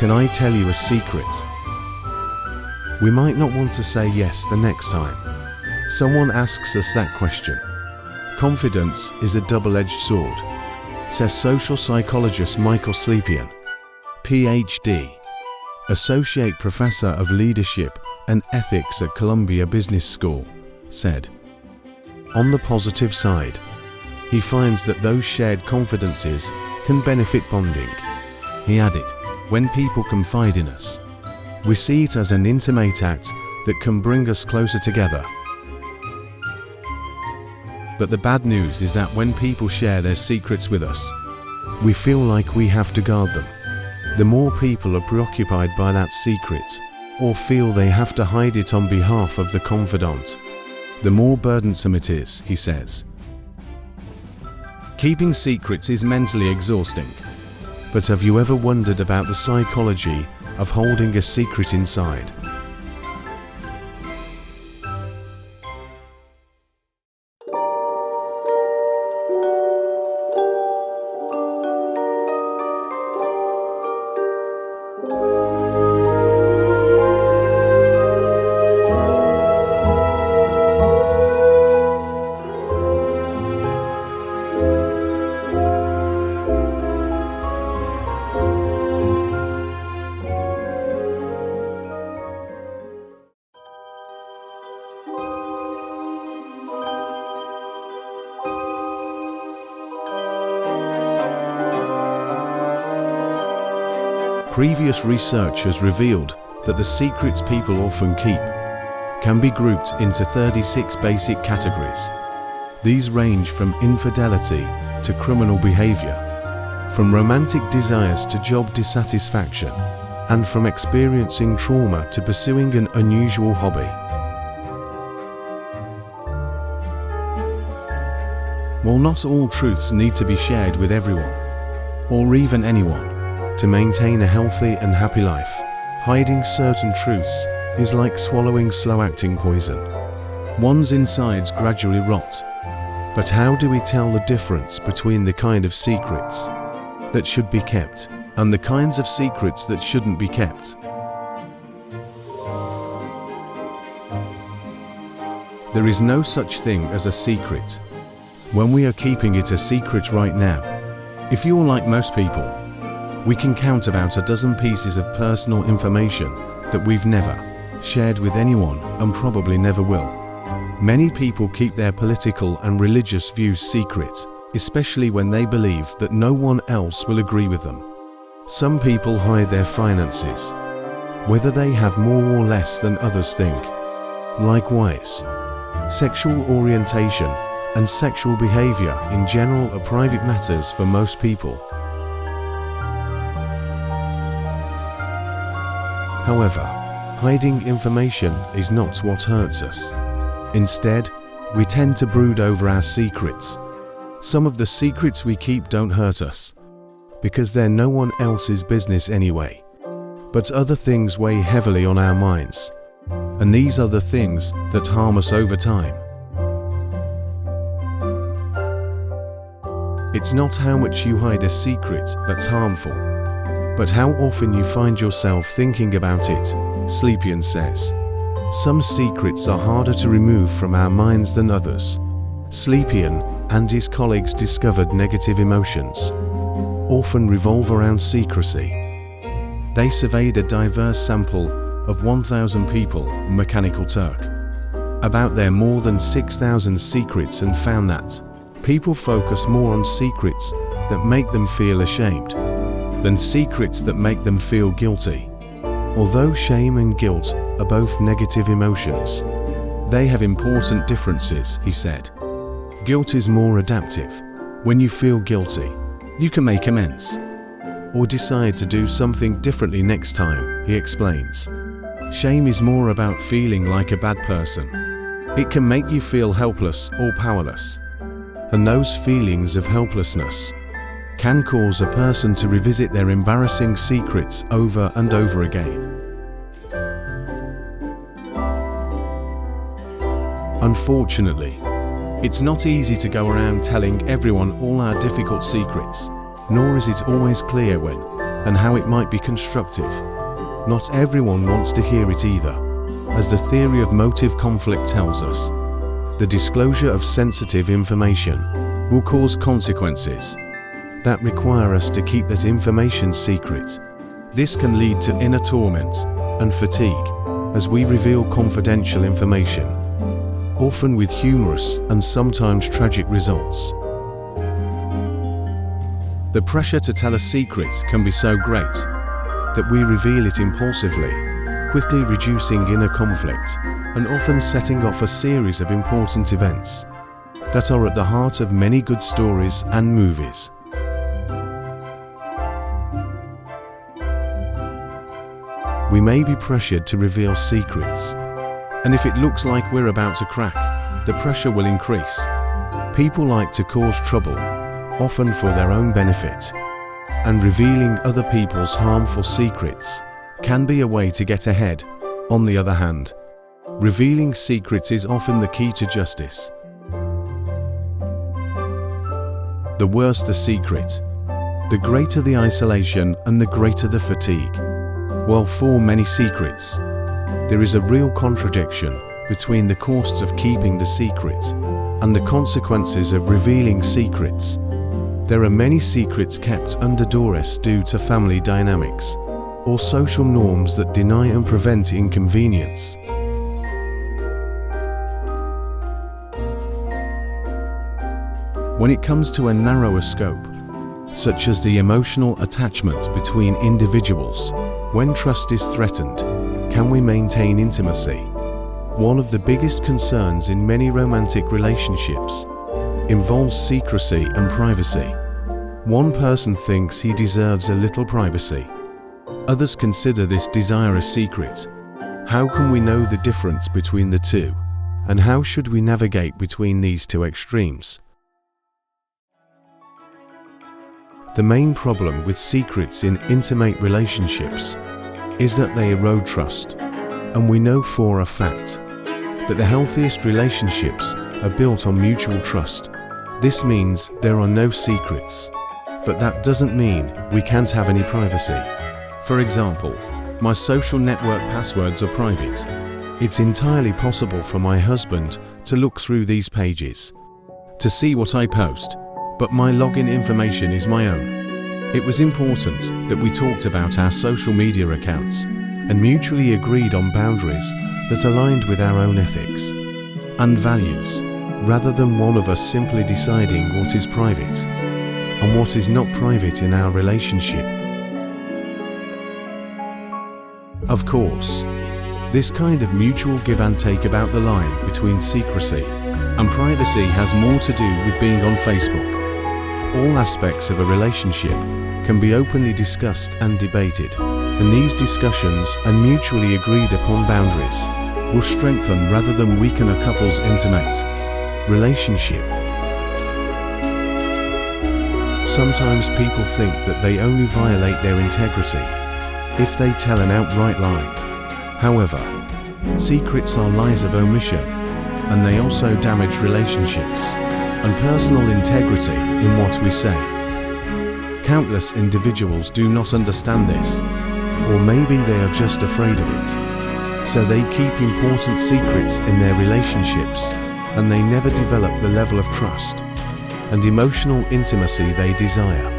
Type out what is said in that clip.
Can I tell you a secret? We might not want to say yes the next time someone asks us that question. Confidence is a double-edged sword, says social psychologist Michael Slepian, Ph.D., Associate Professor of Leadership and Ethics at Columbia Business School, said. On the positive side, he finds that those shared confidences can benefit bonding. He added, when people confide in us, we see it as an intimate act that can bring us closer together. But the bad news is that when people share their secrets with us, we feel like we have to guard them. The more people are preoccupied by that secret, or feel they have to hide it on behalf of the confidant, the more burdensome it is, he says. Keeping secrets is mentally exhausting. But have you ever wondered about the psychology of holding a secret inside? Previous research has revealed that the secrets people often keep can be grouped into 36 basic categories. These range from infidelity to criminal behavior, from romantic desires to job dissatisfaction, and from experiencing trauma to pursuing an unusual hobby. While not all truths need to be shared with everyone, or even anyone, to maintain a healthy and happy life, hiding certain truths is like swallowing slow-acting poison. One's insides gradually rot. But how do we tell the difference between the kind of secrets that should be kept and the kinds of secrets that shouldn't be kept? There is no such thing as a secret when we are keeping it a secret right now. If you're like most people, we can count about a dozen pieces of personal information that we've never shared with anyone and probably never will. Many people keep their political and religious views secret, especially when they believe that no one else will agree with them. Some people hide their finances, whether they have more or less than others think. Likewise, sexual orientation and sexual behavior in general are private matters for most people. However, hiding information is not what hurts us. Instead, we tend to brood over our secrets. Some of the secrets we keep don't hurt us, because they're no one else's business anyway. But other things weigh heavily on our minds, and these are the things that harm us over time. It's not how much you hide a secret that's harmful, but how often you find yourself thinking about it, Slepian says. Some secrets are harder to remove from our minds than others. Slepian and his colleagues discovered negative emotions often revolve around secrecy. They surveyed a diverse sample of 1,000 people in Mechanical Turk about their more than 6,000 secrets and found that people focus more on secrets that make them feel ashamed than secrets that make them feel guilty. Although shame and guilt are both negative emotions, they have important differences, he said. Guilt is more adaptive. When you feel guilty, you can make amends or decide to do something differently next time, he explains. Shame is more about feeling like a bad person. It can make you feel helpless or powerless. And those feelings of helplessness can cause a person to revisit their embarrassing secrets over and over again. Unfortunately, it's not easy to go around telling everyone all our difficult secrets, nor is it always clear when and how it might be constructive. Not everyone wants to hear it either. As the theory of motive conflict tells us, the disclosure of sensitive information will cause consequences that require us to keep that information secret. This can lead to inner torment and fatigue as we reveal confidential information, often with humorous and sometimes tragic results. The pressure to tell a secret can be so great that we reveal it impulsively, quickly reducing inner conflict and often setting off a series of important events that are at the heart of many good stories and movies. We may be pressured to reveal secrets, and if it looks like we're about to crack, the pressure will increase. People like to cause trouble, often for their own benefit, and revealing other people's harmful secrets can be a way to get ahead. On the other hand, revealing secrets is often the key to justice. The worse the secret, the greater the isolation and the greater the fatigue. While for many secrets, there is a real contradiction between the costs of keeping the secret and the consequences of revealing secrets. There are many secrets kept under duress due to family dynamics or social norms that deny and prevent inconvenience. When it comes to a narrower scope, such as the emotional attachment between individuals, when trust is threatened, can we maintain intimacy? One of the biggest concerns in many romantic relationships involves secrecy and privacy. One person thinks he deserves a little privacy. Others consider this desire a secret. How can we know the difference between the two? And how should we navigate between these two extremes? The main problem with secrets in intimate relationships is that they erode trust, and we know for a fact that the healthiest relationships are built on mutual trust. This means there are no secrets, but that doesn't mean we can't have any privacy. For example, my social network passwords are private. It's entirely possible for my husband to look through these pages, to see what I post, but my login information is my own. It was important that we talked about our social media accounts and mutually agreed on boundaries that aligned with our own ethics and values, rather than one of us simply deciding what is private and what is not private in our relationship. Of course, this kind of mutual give and take about the line between secrecy and privacy has more to do with being on Facebook. All aspects of a relationship can be openly discussed and debated, and these discussions and mutually agreed upon boundaries will strengthen rather than weaken a couple's intimate relationship. Sometimes people think that they only violate their integrity if they tell an outright lie. However, secrets are lies of omission, and they also damage relationships and personal integrity in what we say. Countless individuals do not understand this, or maybe they are just afraid of it. So they keep important secrets in their relationships, and they never develop the level of trust and emotional intimacy they desire.